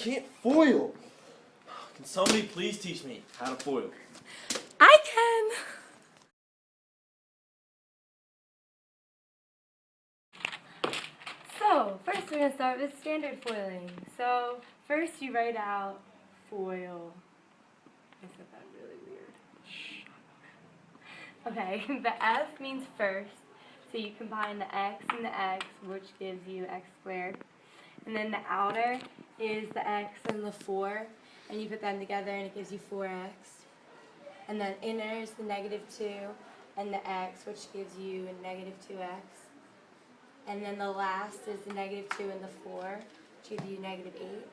can't foil. Can somebody please teach me how to foil? I can. So, first we're going to start with standard foiling. So, first you write out foil. I said that really weird. Okay, the F means first. So you combine the X and the X, which gives you X squared. And then the outer is the X and the 4. And you put them together and it gives you 4X. And then inner is the -2 and the X, which gives you a -2X. And then the last is the -2 and the 4, which gives you -8.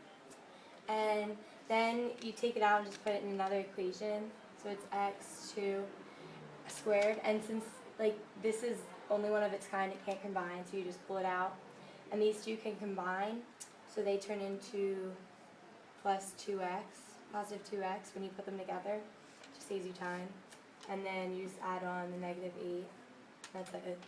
And then you take it out and just put it in another equation. So it's x2 squared. And since this is only one of its kind, it can't combine, so you just pull it out. And these two can combine, so they turn into plus 2x, positive 2x when you put them together. It just saves you time. And then you just add on the -8. That's it.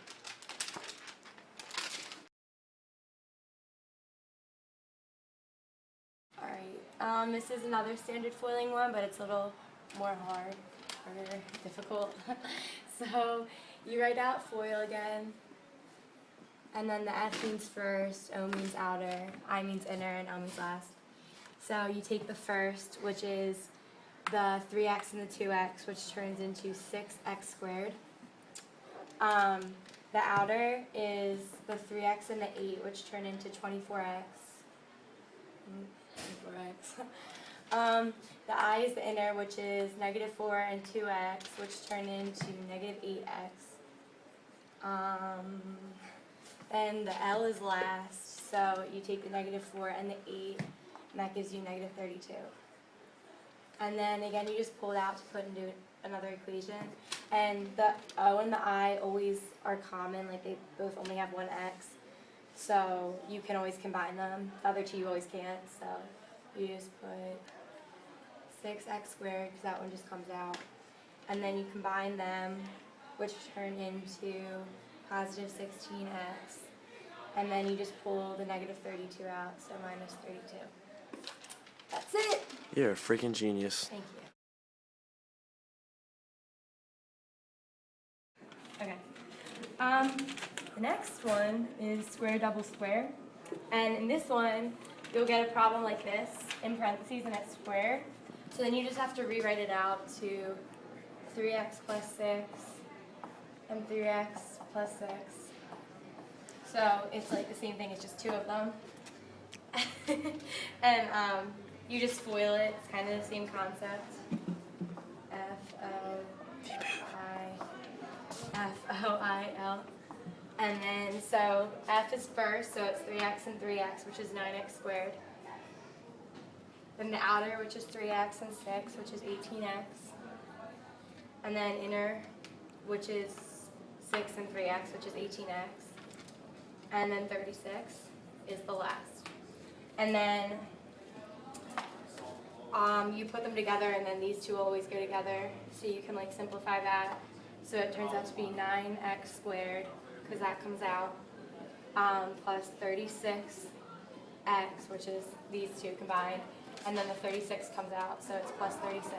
Alright, this is another standard foiling one, but it's a little more harder, difficult. So you write out foil again, and then the F means first, O means outer, I means inner, and L means last. So you take the first, which is the 3x and the 2x, which turns into 6x squared. The outer is the 3x and the 8, which turn into 24x. The I is the inner, which is -4 and 2x, which turn into -8x. Then the L is last, so you take the -4 and the 8, and that gives you -32. And then again, you just pull it out to put into another equation. And the O and the I always are common, like they both only have one x. So you can always combine them. The other two you always can't, so you just put 6x squared, because that one just comes out. And then you combine them, which turn into positive 16x. And then you just pull the -32 out, so -32. That's it! You're a freaking genius. Thank you. Okay. The next one is square double square. And in this one, you'll get a problem like this, in parentheses, and it's squared. So then you just have to rewrite it out to 3x plus 6 and 3x plus 6. So it's like the same thing, it's just two of them. And you just foil it, it's kind of the same concept. F-O-I-L. And then, so F is first, so it's 3x and 3x, which is 9x squared. Then the outer, which is 3x and 6, which is 18x. And then inner, which is 6 and 3x, which is 18x. And then 36 is the last. And then you put them together, and then these two always go together, so you can simplify that. So it turns out to be 9x squared, because that comes out, plus 36x, which is these two combined, and then the 36 comes out, so it's plus 36.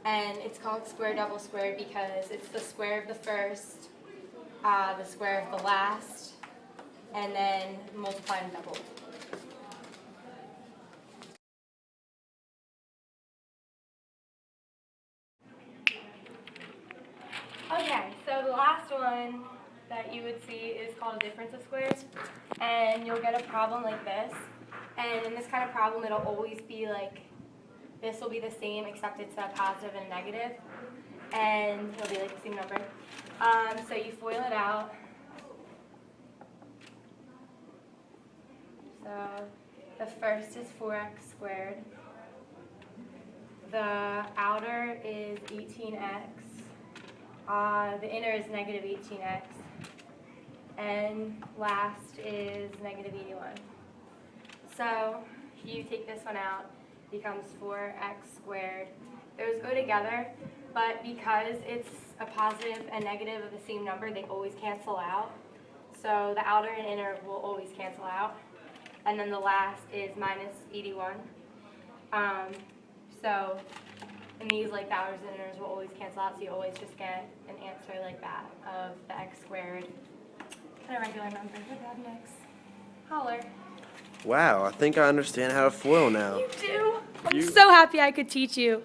And it's called square double squared because it's the square of the first, the square of the last, and then multiplied and doubled. Okay, so the last one that you would see is called a difference of squares, and you'll get a problem like this. And in this kind of problem, it'll always be this will be the same, except it's a positive and negative, and it'll be the same number. So you FOIL it out. So the first is 4x squared. The outer is 18x. The inner is negative 18x. And last is negative 81. So you take this one out, it becomes 4x squared. Those go together, but because it's a positive and negative of the same number, they always cancel out. So the outer and inner will always cancel out. and then the last is minus 81. So, and these like thousands and inners will always cancel out, so you always just get an answer like that of the x squared and a regular number without an x. Holler. Wow, I think I understand how to FOIL now. You do? I'm You- so happy I could teach you,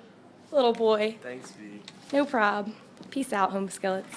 little boy. Thanks, V. No prob. Peace out, home skillets.